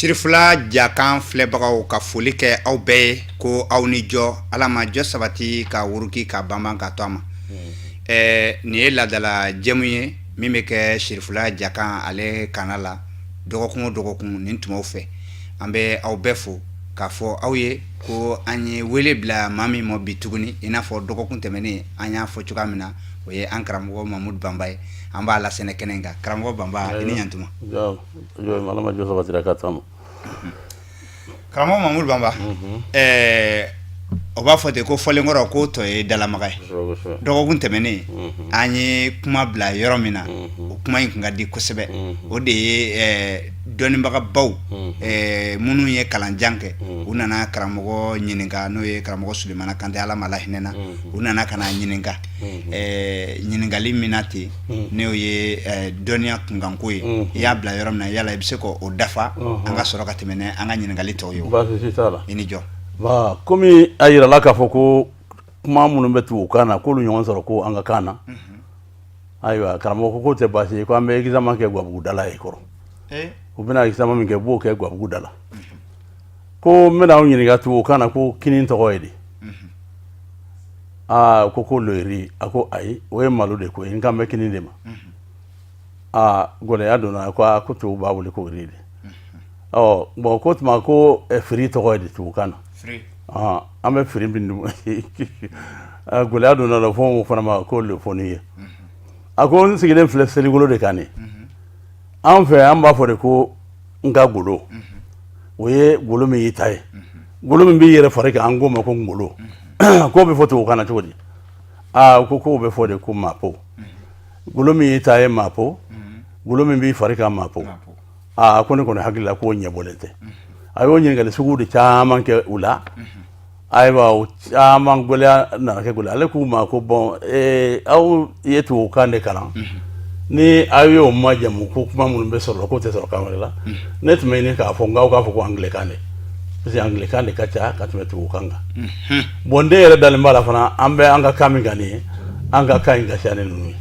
Sirifula Jakan filɛbagaw ka foli kɛ aw bɛɛ ye ko aw ni jɔ Ala ma jɔ sabati ka wuruki ka banban ka to a ma. Nin ye laadala jɛmu ye min bɛ kɛ Sirifula Jakan ale kana la dɔgɔkun o dɔgɔkun nin tumaw fɛ an bɛ aw bɛɛ fo k'a fɔ aw ye ko an ye wele bila maa min ma bi tuguni i n'a fɔ dɔgɔkun tɛmɛnen an y'a fɔ cogoya min na o ye an karamɔgɔ Mamudu Banba ye an b'a lasɛnɛ kɛnɛ in kan karamɔgɔ Banba i ni ɲantuma. Ala ma jɔ sabatira ka to ma. Karamɔgɔ Mamudu Banba o b'a fɔ ten ko fɔlenkɔrɔ ko tɔ ye dalamaga ye dɔgɔkun tɛmɛnen an ye kuma bila yɔrɔ min na o kuma in kun ka di kosɛbɛ o de ye dɔnnibagabaw minnu ye kalanjan kɛ u nana karamɔgɔ ɲininka n'o ye karamɔgɔ Sulemana Kante Ala ma lahinɛna u nana ka na ɲininka ɲininkali min na ten n'o ye dɔnniya kunkanko ye i y'a bila yɔrɔ min na yala i bɛ se k'o dafa an ka sɔrɔ ka tɛmɛ an ka ɲininkali tɔw ye i ni jɔ. Komi a yirala k'a fɔ ko kuma minnu bɛ tugu kan na k'olu ɲɔgɔn sɔrɔ ko an ka kan na ayiwa karamɔgɔ ko k'o tɛ baasi ye ko an bɛ examen kɛ Gabugudala ye kɔrɔ u bɛna examen min kɛ u b'o kɛ Gabugudala ko n bɛna aw ɲininka tugu kan na ko kini tɔgɔ ye di ko loyiri a ko ayi o ye malo de ko ye n kan bɛ kini de ma gɔlɛya donna ko tugu b'a wele ko iri de bon ko tuma ko firi tɔgɔ ye di tugu kan na an bɛ firi min dun gɛlɛya donna la fɔ o fana ma ko lefoni ye a ko n sigilen filɛ Seligolo de kan ne an fɛ an b'a fɔ de ko n ka golo o ye golo min y'i ta ye golo min b'i yɛrɛ fari kan an k'o ma ko ngolo k'o bɛ fɔ tugu kan na cogo di ko k'o bɛ fɔ de ko maapo golo min y'i ta ye maapo golo min b'i fari kan maapo ko ne kɔni hakili la k'o ɲɛbɔlen tɛ a y'o ɲininkali sugu de caman kɛ u la ayiwa o caman gɛlɛya nana kɛ gɛlɛya ale k'u ma ko bɔn aw ye tubabukan de kalan ni aw y'o majamu ko kuma minnu bɛ sɔrɔ k'o tɛ sɔrɔ kan wɛrɛ la ne tun bɛ ɲini k'a fɔ nkaw k'a fɔ ko angilɛkan de parce que angilɛkan de ka ca ka tɛmɛ tubabukan kan bon den yɛrɛ dalen b'a la fana an bɛ an ka kan min kan nin ye an ka kan in ka ca ni ninnu ye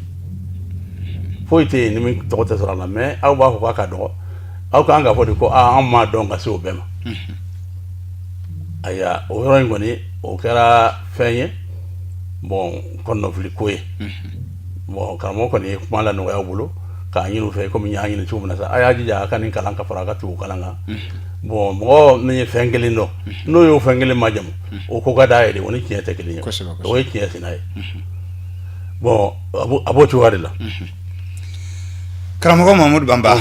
foyi tɛ yen ni min tɔgɔ tɛ sɔrɔ a la mais aw b'a fɔ k'a ka dɔgɔ aw kan ka fɔ de ko an m'a dɔn ka se o bɛɛ ma aya o yɔrɔ in kɔni o kɛra fɛn ye bon kɔnɔnafili ko ye bon karamɔgɔ kɔni ye kuma la nɔgɔya bolo k'a ɲini u fɛ komi n y'a ɲini cogo min na sa a y'a jija a ka nin kalan ka fara a ka tugu kalan kan bon mɔgɔ min ye fɛn kelen dɔn n'o y'o fɛn kelen majamu o ko ka d'a ye de o ni tiɲɛ tɛ kelen ye o ye tiɲɛ sinna ye bon a b'o cogoya de la karamɔgɔ Mamudu Banba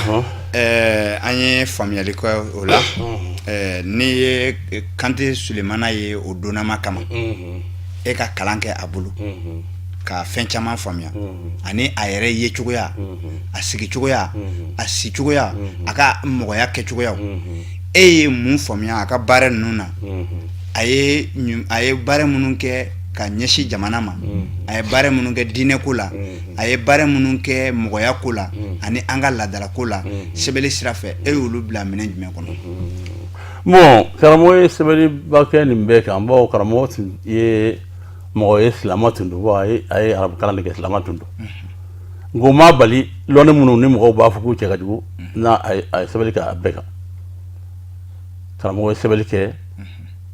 an ye faamuyali kɛ o la n'i ye Kante Sulemana ye o donnama kama e ka kalan kɛ a bolo ka fɛn caman faamuya ani a yɛrɛ ye cogoya a sigi cogoya a si cogoya a ka mɔgɔya kɛ cogoya e ye mun faamuya a ka baara ninnu na a ye baara minnu kɛ ka ɲɛsin jamana ma a ye baara minnu kɛ diinɛ ko la a ye baara minnu kɛ mɔgɔya ko la ani an ka laadala ko la sɛbɛnni sira fɛ e y'olu bila minɛn jumɛn kɔnɔ bon karamɔgɔ ye sɛbɛnniba kɛ nin bɛɛ kan bawo karamɔgɔ tun ye mɔgɔ ye silamɛ tun don a ye arabukalan de kɛ silamɛ tun don nko ma bali lɔnni minnu ni mɔgɔw b'a fɔ k'u cɛ ka jugu n'a a ye sɛbɛnni kɛ a bɛɛ kan karamɔgɔ ye sɛbɛnni kɛ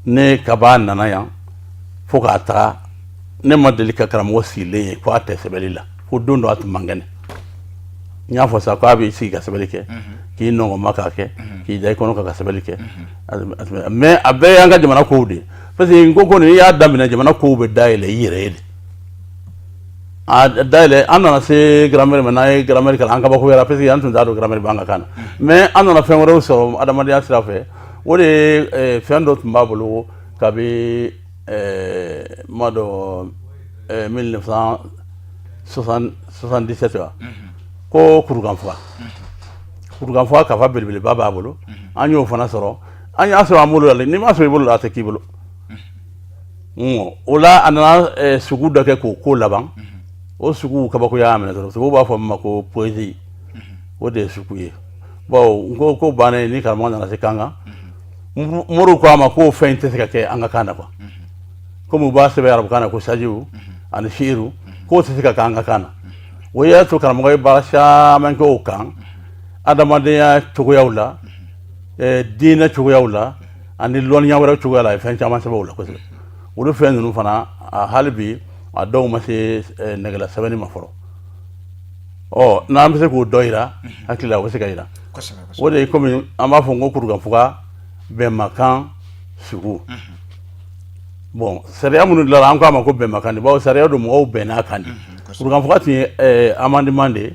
ne ka b'a nana yan fo k'a taga ne ma deli ka karamɔgɔ sigilen ye ko a tɛ sɛbɛnni la fo don dɔ a tun man kɛnɛ n y'a fɔ sa ko a b'i sigi ka sɛbɛnni kɛ k'i nɔngɔma k'a kɛ k'i da i kɔnɔ ka sɛbɛnni kɛ mais a bɛɛ y'an ka jamana kow de parce que n ko kɔni i y'a daminɛ jamana kow bɛ dayɛlɛ i yɛrɛ ye de a dayɛlɛ an nana se grammaire ma n'an ye grammaire kalan an kabakoyara parce que an tun t'a dɔn grammaire b'an ka kan na mais an nana fɛn wɛrɛw sɔrɔ adamadenya sira fɛ o de ye fɛn dɔ tun b'a bolo kabi mois de 1977 ko kurukanfuga kafa belebeleba b'a bolo an y'o fana sɔrɔ an y'a sɔrɔ an bolo la n'i ma sɔrɔ i bolo la a tɛ k'i bolo o la a nana sugu dɔ kɛ k'o ko laban o sugu kabakoya y'a minɛ dɔrɔn sugu b'a fɔ min ma ko poésie o de ye sugu ye bon n ko bannen ni karamɔgɔ nana se kan kan moriw ko a ma k'o fɛn tɛ se ka kɛ an ka kan na quoi komi u b'a sɛbɛn arabukan na ko sajiw ani fiiru k'o tɛ se ka kɛ an ka kan na o y'a to karamɔgɔ ye baara caman kɛ o kan adamadenya cogoyaw la diinɛ cogoyaw la ani lɔnniya wɛrɛ cogoya la a ye fɛn caman sɛbɛn o la kosɛbɛ olu fɛn ninnu fana hali bi a dɔw ma se nɛgɛla sɛbɛnni ma fɔlɔ n'an bɛ se k'o dɔ yira hakili la o bɛ se ka yira o de ye komi an b'a fɔ n ko kurukanfuga bɛnmakan sugu bon sariya minnu dilara an k'a ma ko bɛnmakan de bawo sariya don mɔgɔw bɛnn'a kan de kurukanfuga tun ye amendement de ye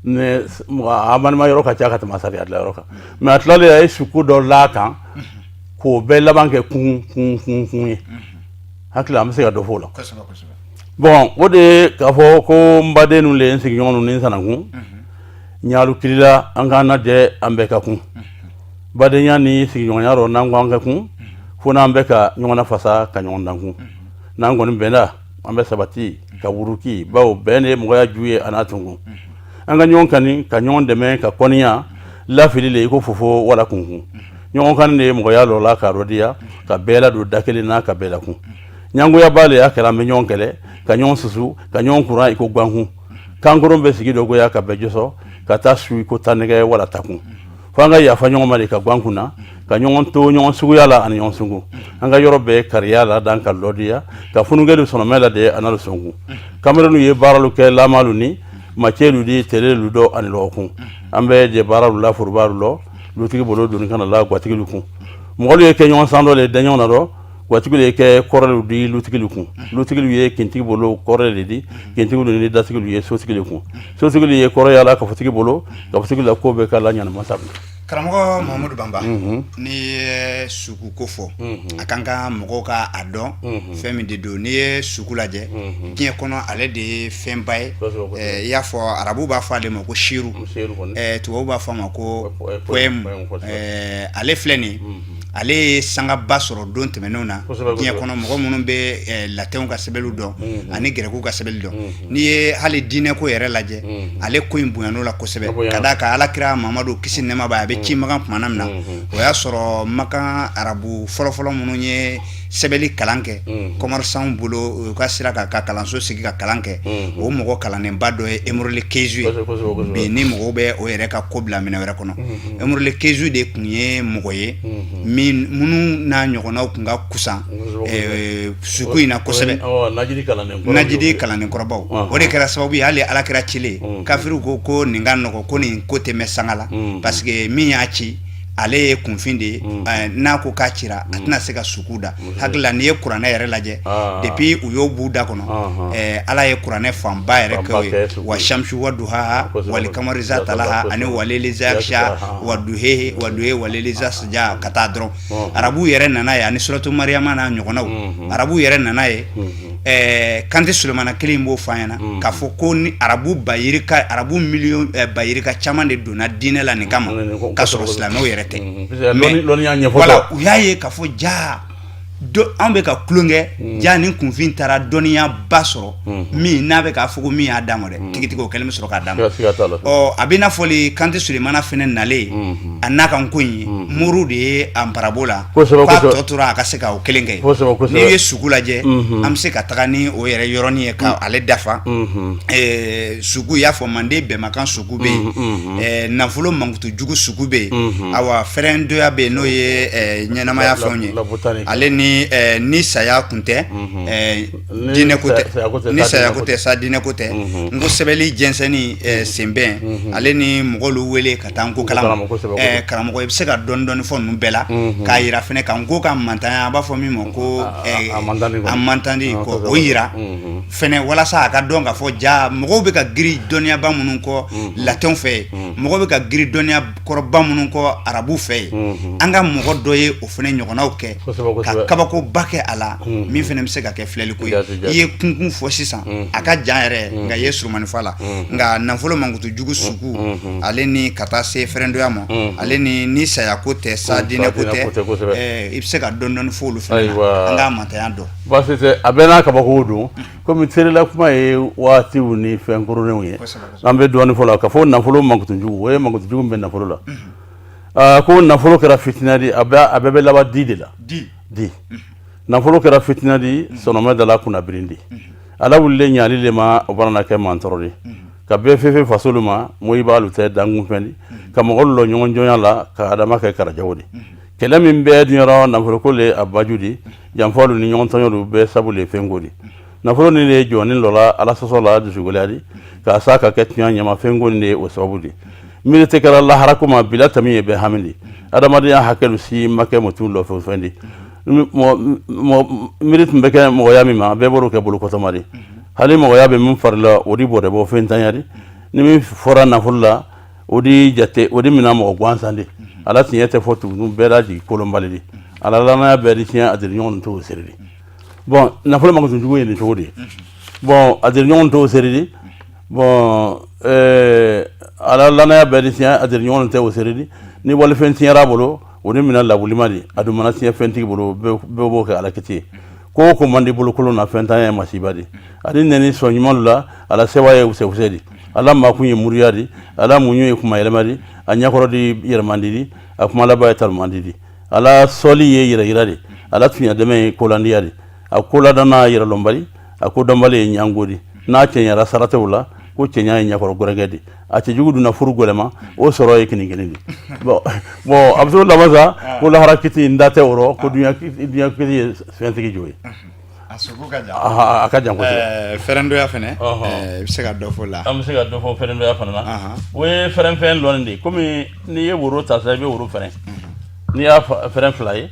amendement yɔrɔ ka ca ka tɛmɛ sariya dilan yɔrɔ kan mais a tilalen a ye suku dɔ l'a kan k'o bɛɛ laban kɛ kun ye hakili an bɛ se ka dɔ fɔ o la bon o de ye k'a fɔ ko n baden ninnu le n sigiɲɔgɔn ninnu ni n sanakun ɲaalu kirila an k'an lajɛ an bɛɛ ka kun badenya ni sigiɲɔgɔnya rɔ n'an ko an ka kun fo n'an bɛ ka ɲɔgɔn nafasa ka ɲɔgɔn dankun n'an kɔni bɛnna an bɛ sabati ka wuruki bawo bɛn de ye mɔgɔya ju ye a n'a tunkun an ka ɲɔgɔn kani ka ɲɔgɔn dɛmɛ ka kɔniya lafili le i ko fofo wala kunkun ɲɔgɔn kani de ye mɔgɔya lɔ la ka rɔdiya ka bɛɛ ladon da kelen na ka bɛɛ lakun ɲangoya b'a le y'a kɛra an bɛ ɲɔgɔn kɛlɛ ka ɲɔgɔn susu ka ɲɔgɔn kuran i ko gankun kankoron bɛ sigi dɔgɔya ka bɛɛ jɔsɔ ka taa su i ko tanɛgɛ wala takun fo an ka yafa ɲɔgɔn ma de ka gankun na ka ɲɔgɔn to ɲɔgɔn suguya la ani ɲɔgɔn sungun an ka yɔrɔ bɛɛ kariya la dan ka lɔdiya ka funukɛlu sɔnɔmɛ la de an'alu sɔnkun kamerelu ye baaralu kɛ lamalu ni macɛlu di telelu dɔ ani lɔgɔkun an bɛ jɛ baaralu la forobaru lɔ lutigi bolo doni kana la gwatigilu kun mɔgɔlu ye kɛ ɲɔgɔn san dɔ le daɲɔgɔn na dɔ gwatigilu ye kɛ kɔrɛlu di lutigilu kun lutigilu ye kintigi bolo kɔrɛ le di kintigilu ni datigilu ye sotigilu kun sotigilu ye kɔrɛ yala kafotigi bolo kafotigi la ko bɛ k'a la ɲanama sabu karamɔgɔ Mahamadu Banba n'i ye suku ko fɔ a kan ka mɔgɔw ka a dɔn fɛn min de don n'i ye suku lajɛ diɲɛ kɔnɔ ale de ye fɛnba ye i y'a fɔ arabu b'a fɔ ale ma ko shiru tubabu b'a fɔ a ma ko poème ale filɛ nin ale ye sangaba sɔrɔ don tɛmɛnenw na diɲɛ kɔnɔ mɔgɔ minnu bɛ latɛnw ka sɛbɛnw dɔn ani gɛrɛkuw ka sɛbɛnw dɔn n'i ye hali diinɛ ko yɛrɛ lajɛ ale ko in bonyana la kosɛbɛ ka d'a kan alakira Mamadu kisi nɛɛma b'a ye a bɛ ci Makan tumana min na o y'a sɔrɔ Makan arabu fɔlɔfɔlɔ minnu ye sɛbɛnni kalan kɛ commerçants bolo u ka sira ka kalanso sigi ka kalan kɛ o mɔgɔ kalannenba dɔ ye Emerle Kezu ye bi ni mɔgɔw bɛ o yɛrɛ ka ko bila minɛ wɛrɛ kɔnɔ Emerle Kezu de tun ye mɔgɔ ye minnu n'a ɲɔgɔnnaw tun ka kusan suku in na kosɛbɛ najidi kalannen kɔrɔbaw o de kɛra sababu ye hali alakira cilen kafiriw ko nin ka nɔgɔ ko nin ko tɛ mɛn sanga la parce que min y'a ci ale ye kunfin de ye n'a ko k'a cira a tɛna se ka suku da hakili la n'i ye kuranɛ yɛrɛ lajɛ depuis u y'o b'u da kɔnɔ ala ye kuranɛ fanba yɛrɛ kɛ o ye wa shamsu wa duhaha wal kamari za talaha ani waleli za yaksha wa duhe waleli za saja ka taa dɔrɔn arabu yɛrɛ nana ye ani suratu mariyama n'a ɲɔgɔnnaw arabu yɛrɛ nana ye Kante Sulemana kelen b'o fɔ an ɲɛna k'a fɔ ko ni arabu miliyɔn bayirika caman de donna diinɛ la nin kama k'a sɔrɔ silamɛw yɛrɛ tɛ mais voilà u y'a ye k'a fɔ jaa an bɛ ka tulonkɛ jaa nin kunfin taara dɔnniya ba sɔrɔ min n'a bɛ k'a fɔ ko min y'a d'a ma dɛ tigitigi o kɛlen bɛ sɔrɔ k'a d'a ma a bɛ n'a fɔli Kante Sulemana fɛnɛ nalen a n'a ka ko in ye muru de ye a parabo la k'a tɔ tora a ka se ka o kelen kɛ n'i ye suku lajɛ an bɛ se ka taga ni o yɛrɛ yɔrɔnin ye k'ale dafa suku y'a fɔ Manden bɛnmakan suku bɛ yen nafolo mankutujugu suku bɛ yen awa fɛrɛndoya bɛ yen n'o ye ɲɛnamaya fɛnw ye ale ni saya kun tɛ diinɛ ko tɛ ni saya ko tɛ sa diinɛ ko tɛ n ko sɛbɛnni jɛnsɛnni senbɛn ale ni mɔgɔw wele ka taa n ko kalama karamɔgɔ i bɛ se ka dɔɔni fɔ ninnu bɛɛ la k'a yira fɛnɛ ka n ko ka mantanya a b'a fɔ min ma ko a mantandi ko o yira fɛnɛ walasa a ka dɔn k'a fɔ jaa mɔgɔw bɛ ka giri dɔnniyaba minnu kɔ latɛnw fɛ mɔgɔw bɛ ka giri dɔnniya kɔrɔba minnu kɔ arabu fɛ an ka mɔgɔ dɔ ye o fɛnɛ ɲɔgɔnnaw kɛ ka kabako ba kɛ a la min fɛnɛ bɛ se ka kɛ filɛliko ye i ye kunkun fɔ sisan a ka jan yɛrɛ nka i ye surumani fɔ a la nka nafolo mankutujugu sugu ale ni ka taa se fɛrɛndoya ma ale ni saya ko tɛ sa diinɛ ko tɛ i bɛ se ka dɔɔni fɔ olu fɛnɛ na an k'a mantanya dɔn baasi tɛ a bɛɛ n'a kabakow don komi terela kuma ye waatiw ni fɛn koronenw ye an bɛ dɔɔni fɔ la ka fɔ nafolo mankutujugu o ye mankutujugu min bɛ nafolo la ko nafolo kɛra fitina di a bɛɛ bɛ laban di de la di nafolo kɛra fitina di sɔnɔmɛ dala kunna birindi ala wulilen ɲali le ma o bana kɛ mantɔrɔ de ka bɛɛ fefe fasolu ma moyi b'alu tɛ dankun fɛn di ka mɔgɔlu lɔ ɲɔgɔn jɔnya la ka adama kɛ karajaw di kɛlɛ min bɛɛ dunyɔrɔ nafoloko le a baju di janfɔlu ni ɲɔgɔn tɔɲɔlu bɛɛ sabu le fɛnko di nafolo ni de jɔni lɔla ala sɔsɔ la dusugoliya di k'a sa ka kɛ tiɲɛ ɲama fɛnko ni de o sababu di miiri tɛ kɛra laharako ma bila tami ye bɛɛ hami di adamadenya hakɛlu si ma kɛ mutu lɔfɛ fɛn di miiri tun bɛ kɛ mɔgɔya min ma bɛɛ b'o kɛ bolo kɔtɔma di hali mɔgɔya bɛ min fari la o di bɔ de bɔ fɛn tanya di ni min fɔra nafolo la o di jate o di mina mɔgɔ gansan di ala tiɲɛ tɛ fɔ tuguni bɛɛ la jigin kolonbali di ala lanaya bɛɛ di tiɲɛ a diri ɲɔgɔn t'o seri di bon nafolo mankutu jugu ye nin cogo di bon a diri ɲɔgɔn t'o seri di bon ala lanaya bɛɛ di tiɲɛ a diri ɲɔgɔn t'o seri di ni walifɛn tiɲɛra bolo o ni mina lawulima di a dun mana tiɲɛ fɛntigi bolo bɛɛ b'o kɛ ala kiti ye ko ko man di bolokolon na fɛn tanya ye masiba di ani neni sɔn ɲumanlu la ala sewa ye wusewuse di ala makun ye muriya di ala muɲu ye kuma yɛlɛma di a ɲɛkɔrɔ di yɛrɛmandi di a kuma laban ye talumandi di ala sɔli ye yɛrɛ yira di ala tunya dɛmɛ ye kolandiya di a koladana yɛrɛlɔnbali a kodɔnbali ye ɲango di n'a cɛɲara saratew la ko cɛɲa ye ɲɛkɔrɔ gɔrɛgɛ di a cɛjugu dunna furu gwɛlɛma o sɔrɔ ye kini kelen di bon a bɛ se laban sa ko lahara kiti n da tɛ o rɔ ko dunya kiti ye fɛntigi jo ye a ka jan kosɛbɛ fɛrɛndoya fɛnɛ i bɛ se ka dɔ fɔ la an bɛ se ka dɔ fɔ fɛrɛndoya fana na o ye fɛrɛnfɛn lɔnni de komi n'i ye woro ta sisan i bɛ woro fɛrɛn n'i y'a fɛrɛn fila ye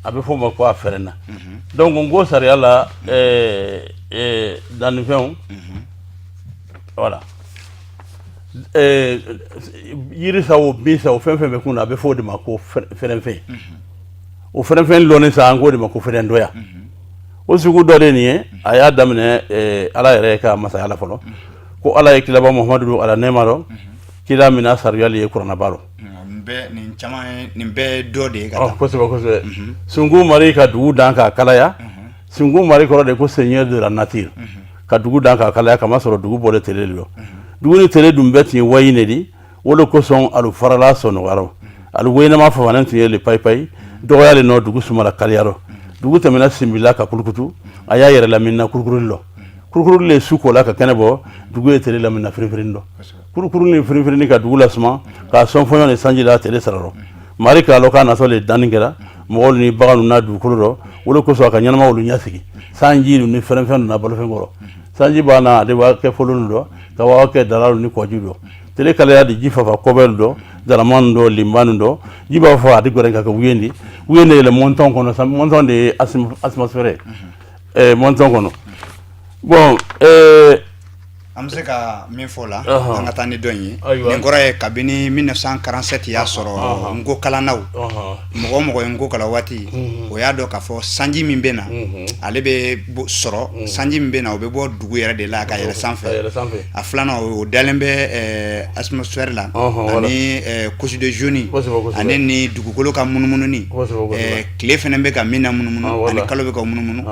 a bɛ fɔ o ma ko a fɛrɛn na donc n ko sariya la dannifɛnw voilà yiri sa o bin sa o fɛn fɛn bɛ kun na a bɛ fɔ o de ma ko fɛrɛnfɛn o fɛrɛnfɛn lɔnni sa an k'o de ma ko fɛrɛndoya o sugu dɔ de nin ye a y'a daminɛ ala yɛrɛ ka masaya la fɔlɔ ko ala ye kilaba muhamadu ala nɛɛma dɔ kila mina sariyali ye kuranaba dɔ nin bɛɛ dɔ de ye ka taa kosɛbɛ kosɛbɛ sungun mari ka dugu dan k'a kalaya sungun mari kɔrɔ de ko seigneur de la nature ka dugu dan k'a kalaya kama sɔrɔ dugu bɔlen tele de don dugu ni tele dun bɛɛ tun ye wayi ne di o de kosɔn alu farala sɔnɔgɔyara alu wayinama fafanen tun ye le payi dɔgɔya le nɔ dugu sumala kaliyarɔ dugu tɛmɛna sinbila ka kulukutu a y'a yɛrɛ laminina kurukuruli lɔ kurukuruli le su k'o la ka kɛnɛ bɔ dugu ye tele lamina firifirini lɔ kurukuru ni firifirini ka dugu lasuma k'a sɔn fɔɲɔ ni sanji la tele sara rɔ mari k'a lɔ k'a natɔ le danni kɛra mɔgɔlu ni baganw n'a dugukolo rɔ o de kosɔn a ka ɲɛnama olu ɲasigi sanji ni fɛrɛnfɛn donna bolofɛn kɔrɔ sanji b'a na ale b'a kɛ folonu dɔ ka b'a kɛ dalalu ni kɔji dɔ tele kalaya di ji fafa kɔbɛlu dɔ daramanu dɔ limbanu dɔ ji b'a fɔ a di gɔrɛ ka kɛ wuyendi wuyende yɛlɛ mɔntɔn kɔnɔ mɔntɔn de ye atmosphère mɔntɔn kɔnɔ bon an bɛ se ka min fɔ la an ka taa ni dɔn ye nin kɔrɔ ye kabini 1947 y'a sɔrɔ nko kalannaw mɔgɔ mɔgɔ ye nko kalan waati o y'a dɔn k'a fɔ sanji min bɛ na ale bɛ sɔrɔ sanji min bɛ na o bɛ bɔ dugu yɛrɛ de la ka yɛlɛ sanfɛ a filanan o dalen bɛ atmosphère la ani couche de jaune ani ni dugukolo ka munumununi tile fana bɛ ka min na munumunu ani kalo bɛ ka munumunu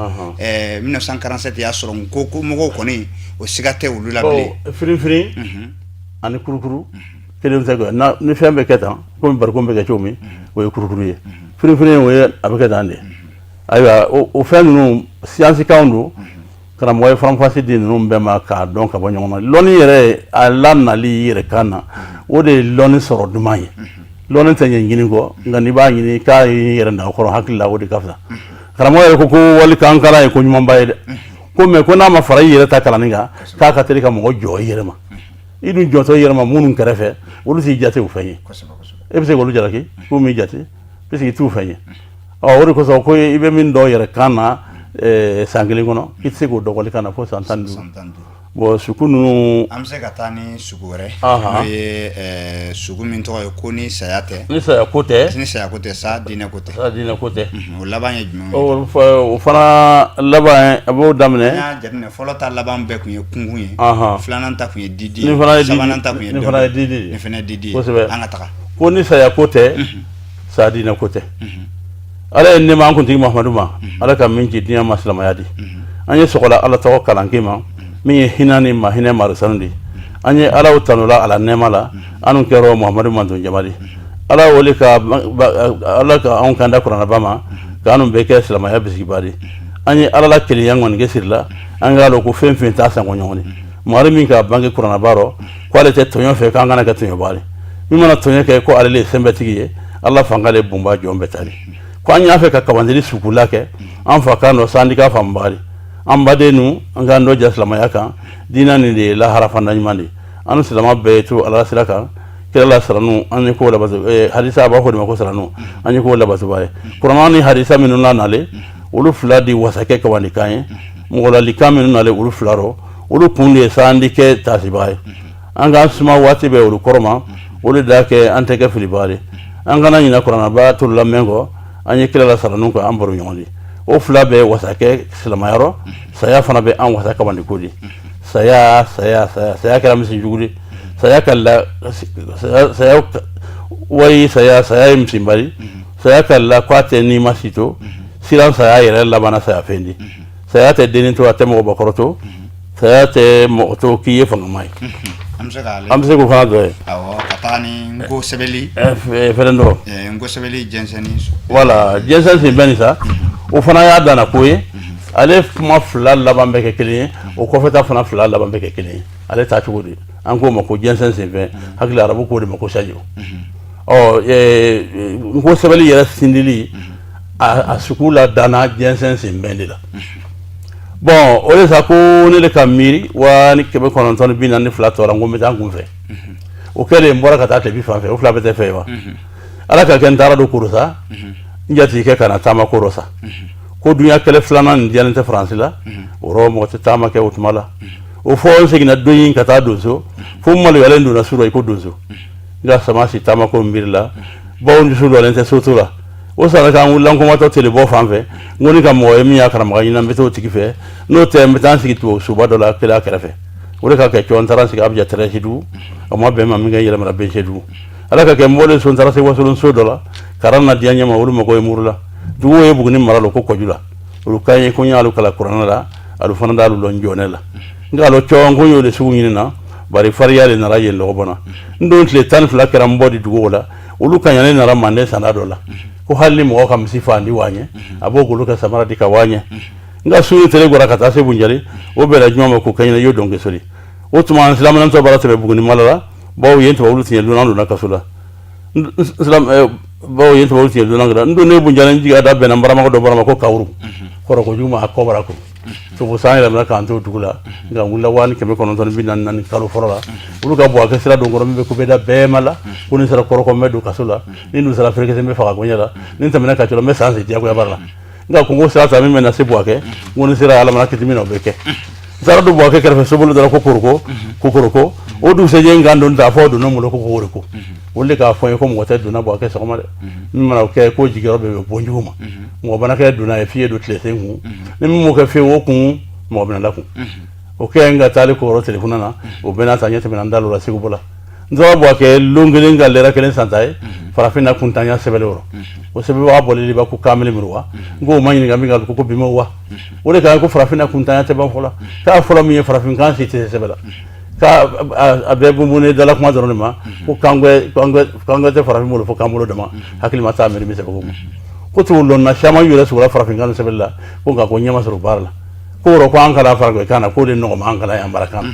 1947 y'a sɔrɔ nko mɔgɔw kɔni o siga tɛ olu la bilen firinfirin ani kurukuru kelen tɛ kɛ ni fɛn bɛ kɛ tan komi barikon bɛ kɛ cogo min o ye kurukuru ye firinfirin o ye a bɛ kɛ tan de ayiwa o fɛn ninnu siyansikanw don karamɔgɔ ye faranfasi di ninnu bɛɛ ma k'a dɔn ka bɔ ɲɔgɔn na lɔnni yɛrɛ a lanali yɛrɛ kan na o de ye lɔnni sɔrɔ duman ye lɔnni tɛ ɲɛ ɲini kɔ nka n'i b'a ɲini k'a y'i yɛrɛ da o kɔrɔ hakili la o de ka fisa karamɔgɔ yɛrɛ ko wali k'an kalan ye ko ɲumanba ye dɛ ko mɛ ko n'a ma fara i yɛrɛ ta kalanni kan k'a ka teli ka mɔgɔ jɔ i yɛrɛ ma i dun jɔtɔ i yɛrɛ ma minnu kɛrɛfɛ olu t'i jate o fɛn ye e bɛ se k'olu jalaki k'u m'i jate puisque i t'u fɛn ye o de kosɔn ko i bɛ min dɔn yɛrɛ kan na san kelen kɔnɔ i tɛ se k'o dɔgɔli kan na fo san 15 bon suku ninnu an bɛ se ka taa ni sugu wɛrɛ n'o ye sugu min tɔgɔ ye ko ni saya tɛ ni saya ko tɛ ni saya ko tɛ sa diinɛ ko tɛ o laban ye jumɛn ye o fana laban a b'o daminɛ n y'a jateminɛ fɔlɔ ta laban bɛɛ tun ye kunkun ye filanan ta tun ye didi ye sabanan ta tun ye didi nin fana ye didi ye an ka taga ko ni saya ko tɛ sa diinɛ ko tɛ ala ye nɛɛma an kuntigi mahamadu ma ala ka min ci diɲɛ ma silamɛya di an ye sɔgɔla ala tɔgɔ kalanke ma min ye hinɛ ni ma hinɛ marisanu de an ye alaw tanola ala nɛɛma la anu kɛra muhamadu manton jamadi ala wele ka ala ka anw kan da kuranaba ma k'anu bɛɛ kɛ silamɛya bisigiba de an ye ala la kelenya ŋɔni kɛ siri la an k'a lɔn ko fɛn fɛn t'a sango ɲɔgɔn ye mari min ka bange kurana baro ko ale te tonyo fe kan kana ka tonyo bari mi mana tonyo ke ko ale le sembe tigiye Allah fangale bumba jombe tali ko anya fe ka kawandiri sukula ke an fa kano sandika fambari an badenu an ga ndo jaslama yaka dina ni de la harafa nanymandi anu silama betu ala silaka kila saranu an ko la bazu hadisa ba ko de ko saranu an ko la bazu bare qur'ani hadisa minun la nale ulu fladi wasake ka wani kan mo la likamin nale ulu flaro ulu kunde sandike tasibai an ga suma wati be ulu koroma ulu dake an teke filibare an gana nyina qur'ana ba to la mengo an kila la saranu ko ambaru nyondi o fla be wasake silamayaro saya fana be an wasaka wani kodi saya kala misi juguri saya kala saya wai saya msimbari saya kala kwate ni masito silan saya yere labana saya fendi saya te denin to atemo bakoroto saya te moto kiye fanga mai amse ko fana do awo katani ngo sebeli ferendo ngo sebeli jenseni wala jensen benisa o fana ya dana koye ale kuma fila laban bɛ kɛ kelen ye o kɔfɛta fana fila laban bɛ kɛ kelen ye ale taa cogo di an k'o ma ko jɛnsɛn senfɛ hakili arabu k'o de ma ko sajo n ko sɛbɛnni yɛrɛ sindili a sugu la danna jɛnsɛn senbɛn de la bon o de sa ko ne de ka miiri wa ni 942 tɔɔrɔ n ko n bɛ taa n kun fɛ o kɛlen n bɔra ka taa tɛbi fan fɛ o fila bɛ tɛ fɛ wa ala ka kɛ n taara don korosa n jatigikɛ ka na taama koro sa ko dunya kɛlɛ filanan nin diyalen tɛ faransi la o rɔ mɔgɔ tɛ taama kɛ o tuma la o fɔ n seginna don in ka taa donso fo n maloyalen donna su dɔ i ko donso n ka sama si taama ko n miiri la bawo dusu dɔlen tɛ soto la o sara kan wulila n kɔmatɔ telebɔ fan fɛ n ko ni ka mɔgɔ ye min y'a karamɔgɔ ɲinan n bɛ t'o tigi fɛ n'o tɛ n bɛ taa n sigi tubabu suba dɔ la kelen a kɛrɛfɛ o de ka kɛ cɔ n taara n sigi Abidjan Tɛrɛsidugu o ma bɛn ma min kɛ yɛlɛmana Bɛnsedugu ala ka kɛ n bɔlen so n taara se Wasolon so dɔ la karan na diya ɲɛma olu mago ye muru la dugu ye Buguni mara lo ko kɔjula olu kan ye ko ɲalu kala kuranna la alu fana dalu lon jone la nga lo cɔn ko yole sugu ɲini na bari fariya le nara yen lɔgɔ bana n don tile 12 kɛra n bɔ di dugu la olu kan yane nara mande sanda dɔ la ko hali ni mɔgɔ ka misi fandi waɲɛ a b'o golo ka samara di ka waɲɛ nga suni tere gora ka taa se Bunjali o bɛra juma ma ko kɛɲɛ yo dɔnkɛ sori o tuma an silamanatɔ bara tɛmɛ Buguni mala la bawo yen tubabu tiɲɛ donna donna kaso la bawo yen tubabu tiɲɛ donna n don ne Bunjali jiga da bɛnna baramɔgɔ dɔ barama ko Kawuru kɔrɔ ko juma a kɔbara ko to san yɛlɛmana k'an to dugu la nka n wulila 944 kalo fɔlɔ la olu ka bɔ a kɛ sira don kɔrɔ min bɛ kubeda bɛɛ ma la ko ni sera kɔrɔkɔ n bɛ don kaso la ni dun sera ferekese n bɛ faga koɲɛ la ni n tɛmɛna ka cɔ la n bɛ san si diyagoya bara la nka ko n ko sira ta min bɛ na se Buwakɛ n ko ni sera alamana kiti min na o bɛ kɛ n taara don Buwakɛ kɛrɛfɛ sobolo dɔ la ko Kokoroko o dugusɛjɛ n kan don ta fɔ o donna n bolo ko Kokoroko olu de k'a fɔ n ye ko mɔgɔ tɛ donna Buwakɛ sɔgɔma dɛ min mana o kɛ ko jigiyɔrɔ bɛ bon jugu ma mɔgɔ bana kɛ donna ye f'i ye don tilesen kun ni min m'o kɛ fiyewu o kun mɔgɔ bɛna la kun o kɛ n ka taali ko yɔrɔ telefɔni na o bɛɛ n'a ta ɲɛ tɛmɛna n da l'o la Segu bɔ la n tora Buwakɛ lon kelen ka lɛrɛ kelen san ta ye farafinna kuntanya sɛbɛnlen yɔrɔ o sɛbɛnbaga bɔlen de b'a ko Kamili Miriwa n ko o ma ɲininka min kan ko bi ma wa o de kan ko farafinna kuntanya tɛ ban fɔlɔ k'a fɔlɔ min ye farafinkan si tɛ sɛbɛn la k'a bɛɛ bunbunne dala kuma dɔrɔn de ma ko kangɛ tɛ farafin bolo fo kan bolo dama hakili ma taa miiri min sɛbɛn ko ma ko tugu lɔnna caman yɛrɛ sugula farafinkan sɛbɛnni la ko nka ko ɲɛ ma sɔrɔ baara la ko yɔrɔ ko an kalan farafinkan na k'o de nɔgɔma an kalan yan barakan na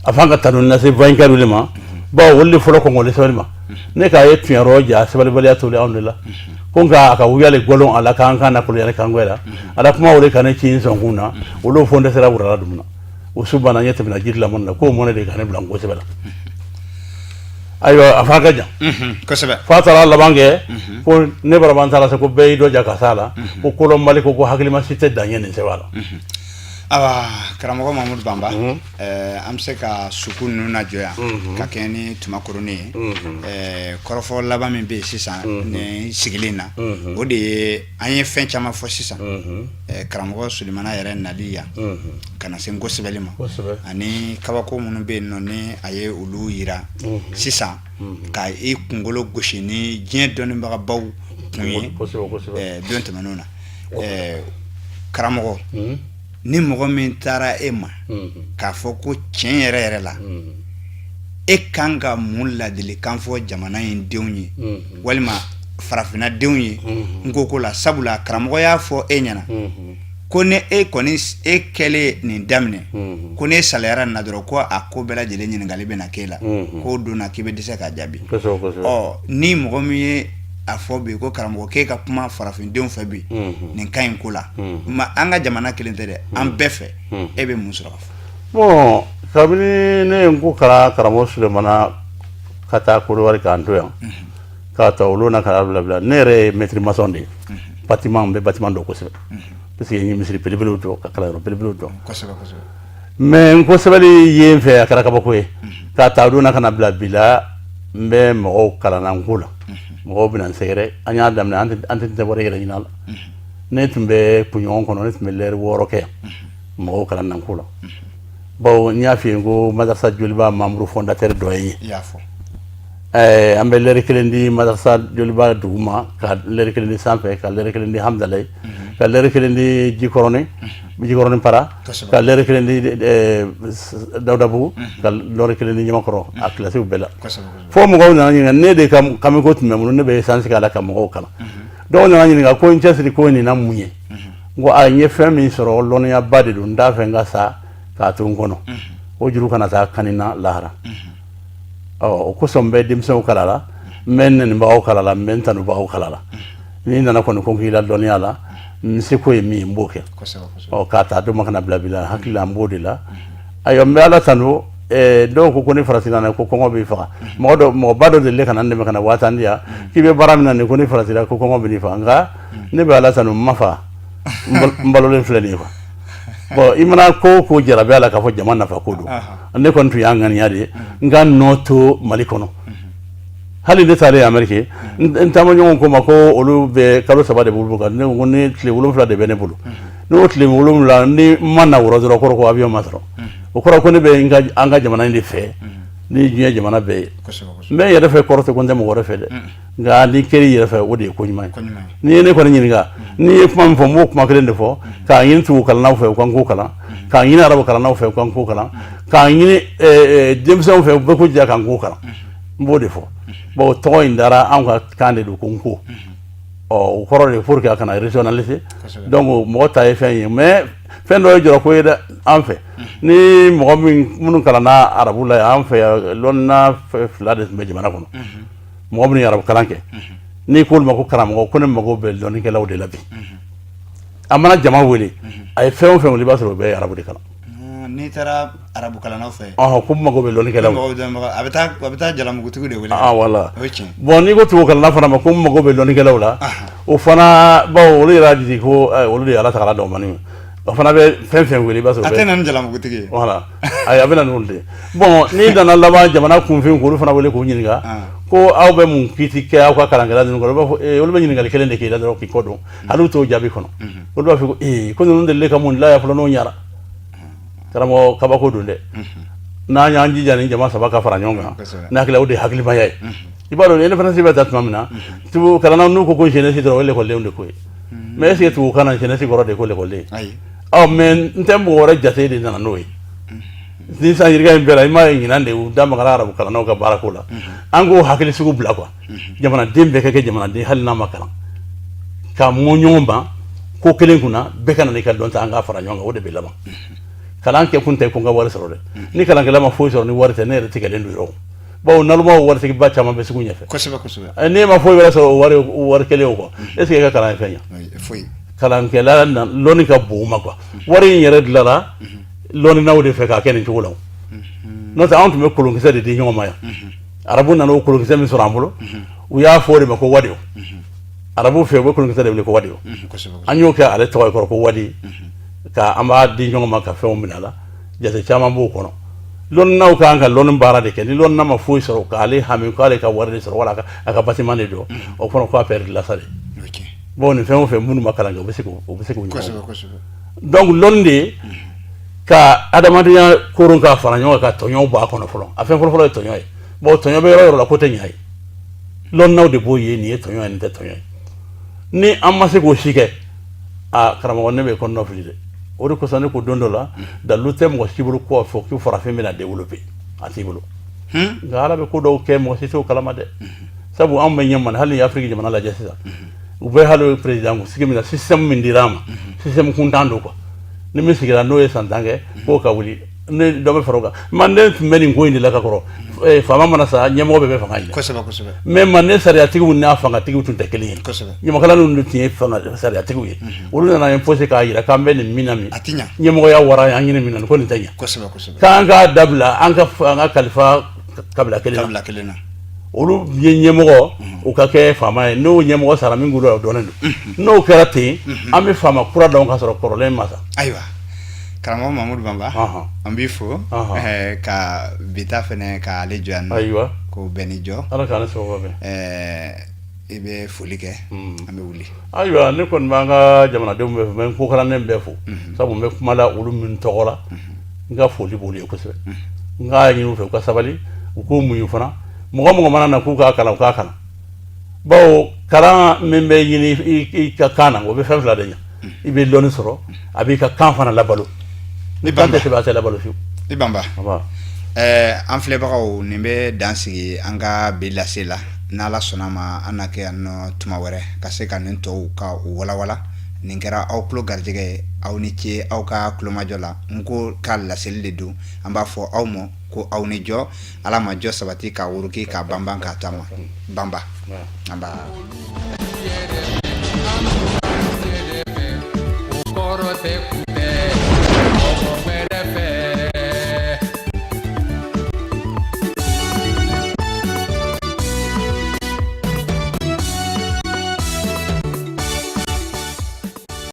a f'an ka tanu lase vainqueur de ma bawo olu de fɔlɔ kɔngɔli sɛbɛnni ma ne k'a ye tiɲɛyɔrɔ ja sɛbɛnnibaliya toli anw de la ko nka a ka wuyale gɔlɔn a la k'an kan na koliyani kangoya la ala kuma o de ka ne ci n sɔnkun na olu fɔ n dɛsɛra wurala dugu la o su banna ɲɛ tɛmɛna jiri lamɔni na k'o mɔnɛ de ka ne bila n kosɛbɛ la ayiwa a f'a ka jan kosɛbɛ f'a taara laban kɛ ko ne baraba taara se ko bɛɛ y'i dɔ ja ka s'a la ko kolɔnbali ko hakilima si tɛ dan ɲɛ nin sɛbɛn la awa karamɔgɔ Mamudu Banba an bɛ se ka suku ninnu najɔ yan ka kɛ ni tumakurunin ye kɔrɔfɔ laban min bɛ yen sisan ni sigilen na o de ye an ye fɛn caman fɔ sisan karamɔgɔ Sulemana yɛrɛ nali yan ka na se n ko sɛbɛnli ma ani kabako minnu bɛ yen nɔ ni a ye olu yira sisan ka i kunkolo gosi ni diɲɛ dɔnnibagabaw kun ye don tɛmɛnenw na karamɔgɔ ni mɔgɔ min taara e ma k'a fɔ ko tiɲɛ yɛrɛ yɛrɛ la e kan ka mun ladilikan fɔ jamana in denw ye walima farafinna denw ye n ko la sabula karamɔgɔ y'a fɔ e ɲɛna ko ne e kɔni e kɛlen nin daminɛ ko ne saliyara na dɔrɔn ko a ko bɛɛ lajɛlen ɲininkali bɛna k'e la k'o donna k'i bɛ dɛsɛ k'a jaabi ni mɔgɔ min ye a fɔ bi ko karamɔgɔ k'e ka kuma farafindenw fɛ bi nin ka ɲi ko la an ka jamana kelen tɛ dɛ an bɛɛ fɛ e bɛ mun sɔrɔ ka fɔ. Bon kabini ne ye n ko karamɔgɔ Sulemana ka taa Kodowari k'an to yan k'a ta olu na ka bila ne yɛrɛ ye maître maçon de ye bâtiment n bɛ bâtiment dɔn kosɛbɛ parce que n ye misiri belebelew jɔ ka kalanyɔrɔ belebelew jɔ mais n ko sɛbɛnni ye n fɛ a kɛra kabako ye k'a ta olu na ka na bila bi la n bɛ mɔgɔw kalanna n ko la mɔgɔw bɛna n sɛgɛrɛ an y'a daminɛ an tɛ wari yɛrɛ ɲini a la ne tun bɛ kunɲɔgɔn kɔnɔ ne tun bɛ lɛri 6 kɛ yan mɔgɔw kalanna n ko la bon n y'a f'i ye ko madrasa Joliba membre fondateur dɔ ye an bɛ lɛri kelen di madrasa Joliba dugu ma ka lɛri kelen di sanfɛ ka lɛri kelen di Hamdalaye ka lɛri kelen di Jikɔrɔni Para ka lɛri kelen di Dawudabugu ka lɛri kelen di Ɲamakɔrɔ a kilasiw bɛɛ la fo mɔgɔw nana ɲininka ne de ka kamiko tun bɛ n bolo ne bɛ essence k'a la ka mɔgɔw kalan dɔw nana ɲininka ko n cɛsiri ko nin na mun ye n ko n ye fɛn min sɔrɔ lɔnniyaba de don n t'a fɛ n ka sa k'a to n kɔnɔ o juru kana taa kanina lahara o kosɔn n bɛ denmisɛnw kalala n bɛ nɛnibagaw kalala n bɛ n tanubagaw kalala n'i nana kɔni ko k'i la dɔnniya la n seko ye min ye n b'o kɛ k'a ta dɔ ma kana bila bila hakili la n b'o de la ayiwa n bɛ ala tanu dɔw ko ni farasila na ko kɔngɔ b'i faga mɔgɔba dɔ delile ka na n dɛmɛ ka na waa tan di yan k'i bɛ baara min na nin ko ni farasila ko kɔngɔ b'i faga nka ne bɛ ala tanu n ma faga n balolen filɛ nin ye bon i mana ko ko jarabi a la k'a fɔ jama nafa ko don ne kɔni tun y'a ŋaniya de ye n ka nɔ to Mali kɔnɔ hali ne taalen Amérique n taamaɲɔgɔnw ko ma ko olu bɛ kalo 3 de bolo kan ne ko ni tile 7 de bɛ ne bolo n'o tile 7 ni n ma na wɔrɔ dɔrɔn kɔrɔ ko avion ma sɔrɔ o kɔrɔ ko ne bɛ an ka jamana in de fɛ ni diɲɛ jamana bɛɛ ye n bɛ n yɛrɛ fɛ kɔrɔ tɛ ko n tɛ mɔgɔ wɛrɛ fɛ dɛ nka ni kɛr'i yɛrɛ fɛ o de ye ko ɲuman ye n'i ye ne kɔni ɲininka n'i ye kuma min fɔ n b'o kuma kelen de fɔ k'a ɲini tubabu kalannaw fɛ u ka n ko kalan k'a ɲini arabu kalannaw fɛ u ka n ko kalan k'a ɲini denmisɛnw fɛ u bɛɛ ko diya ka n ko kalan n b'o de fɔ bon tɔgɔ in dara anw ka kan de don ko n ko o kɔrɔ de pour que a kana régionaliser donc mɔgɔ ta ye fɛn ye mais fɛn dɔ ye jɔrɔ ko ye dɛ an fɛ ni mɔgɔ minnu kalanna arabu la an fɛ lɔnna 2 de tun bɛ jamana kɔnɔ mɔgɔ minnu ye arabu kalan kɛ n'i k'olu ma ko karamɔgɔ ko ne mago bɛ lɔnnikɛlaw de la bi a mana jama wele a ye fɛn o fɛn wele i b'a sɔrɔ o bɛɛ ye arabu de kalan n'i taara arabu kalannaw fɛ ko mago bɛ lɔnnikɛlaw a bɛ taa jalamugutigiw de wele wala bon n'i ko tubabu kalanna fana ma ko mago bɛ lɔnnikɛlaw la o fana bawo olu yɛrɛ y'a jate ko olu de ye ala tagala dɔn mani o fana bɛ fɛn fɛn wele i b'a sɔrɔ a tɛ na ni jalamugutigi ye voilà a bɛ na n'olu de bon n'i nana laban jamana kunfin k'olu fana wele k'u ɲininka ko aw bɛ mun kiiti kɛ aw ka kalankɛla ninnu kɔnɔ olu bɛ ɲininkali kelen de k'i la dɔrɔn k'i kɔ dɔn hali u t'o jaabi kɔnɔ olu b'a fɔ ko ko ninnu delile ka mun dilan yan fɔlɔ n'o ɲara karamɔgɔ kabako don dɛ n'an y'an jija ni jama 3 ka fara ɲɔgɔn kan n'a kɛla o de ye hakilimaya ye i b'a dɔn indépendance bɛ taa tuma min na tubabu kalannaw n'u ko jeunesse dɔrɔn o ye l'école de ko ye mais est ce que tubabu kan na jeunesse kɔrɔ de ko l'école mais n tɛ mɔgɔ wɛrɛ jate de nana n'o ye ni san yirika in bɛɛ la i m'a ye ɲinan de u da magara arabu kalannaw ka baara ko la an k'o hakili sugu bila quoi jamanaden bɛɛ ka kɛ jamanaden hali n'a ma kalan ka mɔ ɲɔgɔn ban ko kelen kunna bɛɛ ka na n'i ka dɔn ta an k'a fara ɲɔgɔn kan o de bɛ laban kalan kɛ kun tɛ ko n ka wari sɔrɔ dɛ ni kalankɛla ma foyi sɔrɔ ni wari tɛ ne yɛrɛ tigɛlen don yɔrɔ bawo nalumaw waritigiba caman bɛ sugu ɲɛfɛ kosɛbɛ n'e ma foyi wɛrɛ sɔrɔ o wari kelen o quoi est ce que e ka kalan ye fɛn ye kalankɛla lɔnni ka bon u ma quoi wari in yɛrɛ dilanna lɔnninaw de fɛ k'a kɛ nin cogo la n'o tɛ anw tun bɛ kolonkisɛ de di ɲɔgɔn ma yan arabu nana o kolonkisɛ min sɔrɔ an bolo u y'a fɔ o de ma ko wadiyo arabu fɛ u bɛ kolonkisɛ de wele ko wadiyo an y'o kɛ ale tɔgɔ ye kɔrɔ ko wadi ka an b'a di ɲɔgɔn ma ka fɛnw minɛ a la jate caman b'o kɔnɔ lɔnninaw kan ka lɔnni baara de kɛ ni lɔnnina ma foyi sɔrɔ k'ale hami k'ale ka wari de sɔrɔ wala a ka bâtiment de jɔ o fana k'a pɛridi la sa de bon nin fɛn o fɛn minnu ma kalan kɛ o bɛ se k'o ɲɔgɔn donc lɔnni de ka adamadenya koron k'a fara ɲɔgɔn kan ka tɔɲɔw bɔ a kɔnɔ fɔlɔ a fɛn fɔlɔ-fɔlɔ ye tɔɲɔ ye bon tɔɲɔ bɛ yɔrɔ o yɔrɔ la ko tɛ ɲa ye lɔnninaw de b'o ye nin ye tɔɲɔ ye nin tɛ tɔɲɔ ye ni an ma se k'o si kɛ karamɔgɔ ne bɛ kɔnɔna fili dɛ o de kosɔn ne ko don dɔ la dalilu tɛ mɔgɔ si bolo ko fɔ ko farafin bɛna développer a t'i bolo nka ala bɛ ko dɔw kɛ mɔgɔ si t'o kalama dɛ sabu anw bɛ ɲɛma hali ni Afiriki jamana lajɛ sisan u bɛ hali président ko sigi min na système min dir'a ma système kuntan don quoi ni min sigira n'o ye san 10 kɛ k'o ka wuli ne dɔ bɛ fara o kan Manden tun bɛ nin ko in de la ka kɔrɔ faama mana sa ɲɛmɔgɔ bɛɛ bɛ fanga ɲini kosɛbɛ mais Manden sariyatigiw n'a fangatigiw tun tɛ kelen ye ɲamakala ninnu tun ye sariyatigiw ye olu nana imposer k'a jira k'an bɛ nin min na min ɲɛmɔgɔya wara an ɲini min na ko nin tɛ ɲɛ k'an k'a dabila an ka kalifa kabila kelen na olu ye ɲɛmɔgɔ u ka kɛ faama ye n'o ɲɛmɔgɔ sara min gulo dɔnnen don n'o kɛra ten an bɛ faama kura dɔn ka sɔrɔ kɔrɔlen ma sa ayiwa karamɔgɔ Mamudu Banba an b'i fo ka bita fɛnɛ ka ale jɔ yan ayiwa ko bɛɛ ni jɔ ala k'an sababu bɛn i bɛ foli kɛ an bɛ wuli ayiwa ne kɔni b'an ka jamanadenw bɛɛ fo n ko kalanden bɛɛ fo sabu n bɛ kuma la olu min tɔgɔ la n ka foli b'olu ye kosɛbɛ n k'a ɲini u fɛ u ka sabali u k'u muɲu fana mɔgɔ mana na k'u k'a kalan u k'a kalan bawo kalan min bɛ ɲini i ka kan na o bɛ fɛn fila de ɲɛ i bɛ dɔɔnin sɔrɔ a b'i ka kan fana labalo ni kan tɛ sɛbɛn a tɛ labalo fiyewu i Banba an filɛbagaw nin bɛ dan sigi an ka bi lase la n'Ala sɔnna ma an na kɛ yan nɔ tuma wɛrɛ ka se ka nin tɔw ka u walawala nin kɛra aw tulo garijɛgɛ ye aw ni ce aw ka tulomajɔ la n ko ka laseli de don an b'a fɔ aw ma ko aw ni jɔ ala ma jɔ sabati ka wuruki ka banban ka taama Banba an b'a